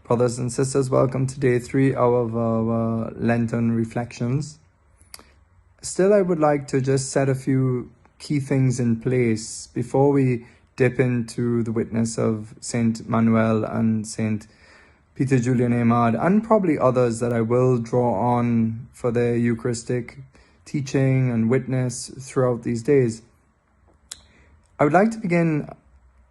Brothers and sisters, welcome to day 3 of our Lenten reflections. Still, I would like to just set a few key things in place before we dip into the witness of Saint Manuel and Saint Peter Julian Aymar, and probably others that I will draw on for their Eucharistic teaching and witness throughout these days. I would like to begin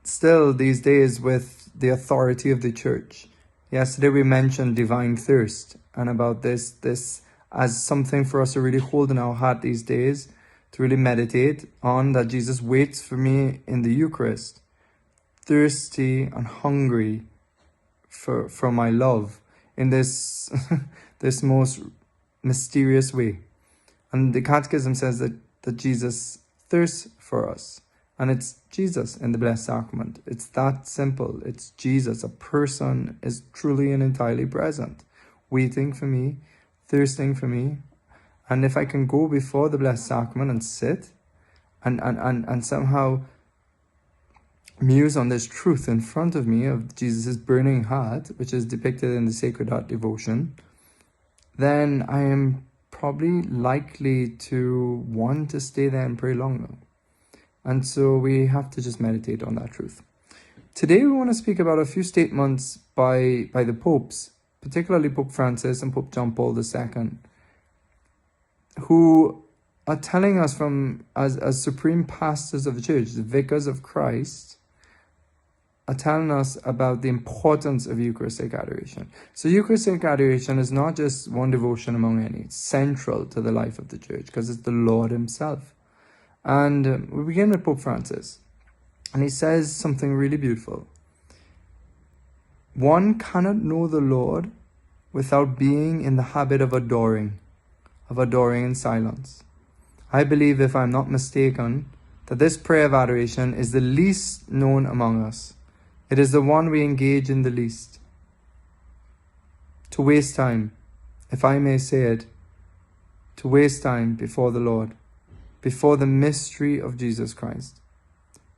still these days with the authority of the Church. Yesterday we mentioned divine thirst, and about this as something for us to really hold in our heart these days, to really meditate on, that Jesus waits for me in the Eucharist, thirsty and hungry for my love in this this most mysterious way. And the Catechism says that Jesus thirsts for us. And it's Jesus in the Blessed Sacrament. It's that simple. It's Jesus. A person is truly and entirely present, waiting for me, thirsting for me. And if I can go before the Blessed Sacrament and sit and somehow muse on this truth in front of me of Jesus' burning heart, which is depicted in the Sacred Heart devotion, then I am probably likely to want to stay there and pray longer. And so we have to just meditate on that truth. Today we want to speak about a few statements by the popes, particularly Pope Francis and Pope John Paul II, who are telling us as supreme pastors of the Church, the vicars of Christ, are telling us about the importance of Eucharistic adoration. So Eucharistic adoration is not just one devotion among any. It's central to the life of the Church because it's the Lord himself. And we begin with Pope Francis. And he says something really beautiful. One cannot know the Lord without being in the habit of adoring in silence. I believe, if I'm not mistaken, that this prayer of adoration is the least known among us. It is the one we engage in the least. To waste time, if I may say it, to waste time before the Lord, before the mystery of Jesus Christ,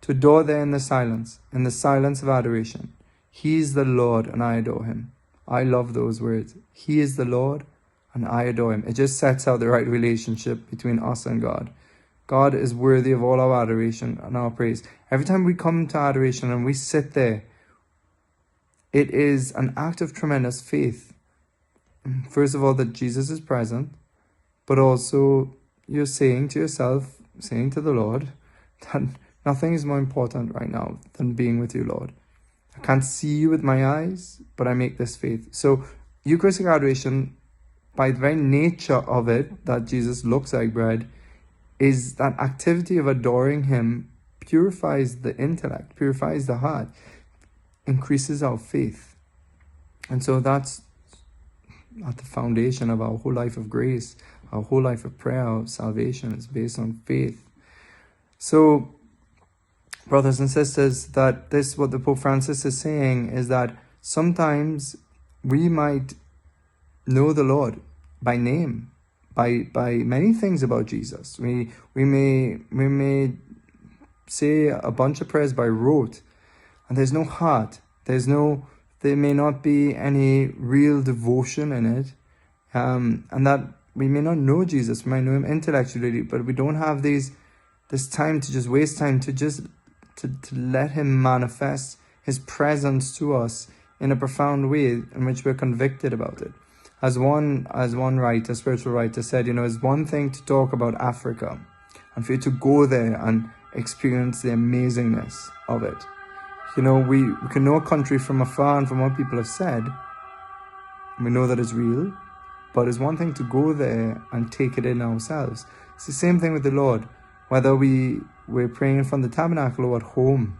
to adore there in the silence of adoration. He is the Lord and I adore him. I love those words. He is the Lord and I adore him. It just sets out the right relationship between us and God. God is worthy of all our adoration and our praise. Every time we come to adoration and we sit there, it is an act of tremendous faith. First of all, that Jesus is present, but also you're saying to yourself, saying to the Lord, that nothing is more important right now than being with you, Lord. I can't see you with my eyes, but I make this faith. So Eucharistic adoration, by the very nature of it, that Jesus looks like bread, is that activity of adoring him purifies the intellect, purifies the heart, increases our faith. And so that's at the foundation of our whole life of grace. Our whole life of prayer, our salvation is based on faith. So, brothers and sisters, that this, what the Pope Francis is saying, is that sometimes we might know the Lord by name, by many things about Jesus. We may say a bunch of prayers by rote, and there's no heart. There may not be any real devotion in it, and that we may not know Jesus, we might know him intellectually, but we don't have this time to just waste time to let him manifest his presence to us in a profound way in which we're convicted about it. As one writer, spiritual writer, said, it's one thing to talk about Africa and for you to go there and experience the amazingness of it. We can know a country from afar and from what people have said, and we know that it's real. But it's one thing to go there and take it in ourselves. It's the same thing with the Lord. Whether we're praying from the tabernacle or at home,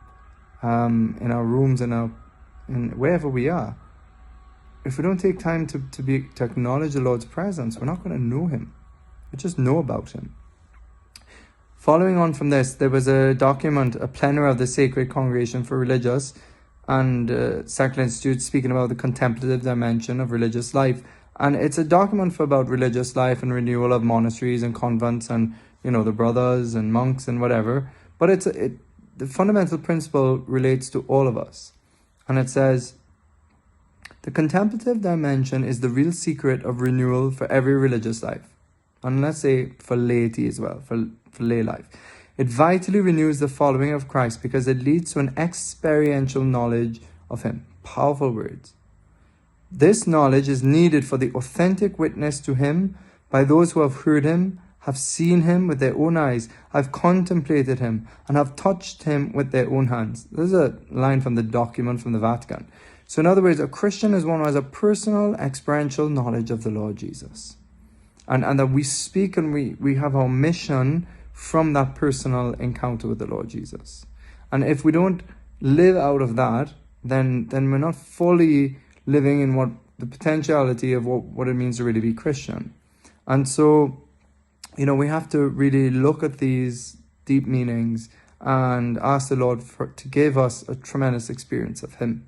in our rooms, in wherever we are, if we don't take time to acknowledge the Lord's presence, we're not going to know him. We just know about him. Following on from this, there was a document, a plenary of the Sacred Congregation for Religious and Secular Institute, speaking about the contemplative dimension of religious life. And it's a document for about religious life and renewal of monasteries and convents and, the brothers and monks and whatever. But the fundamental principle relates to all of us. And it says, The contemplative dimension is the real secret of renewal for every religious life. And let's say for laity as well, for lay life. It vitally renews the following of Christ because it leads to an experiential knowledge of Him. Powerful words. This knowledge is needed for the authentic witness to Him by those who have heard Him, have seen Him with their own eyes, have contemplated Him, and have touched Him with their own hands. This is a line from the document from the Vatican. So in other words, a Christian is one who has a personal, experiential knowledge of the Lord Jesus. And that we speak and we have our mission from that personal encounter with the Lord Jesus. And if we don't live out of that, then we're not fully living in what the potentiality of what it means to really be Christian. And so, we have to really look at these deep meanings and ask the Lord to give us a tremendous experience of Him.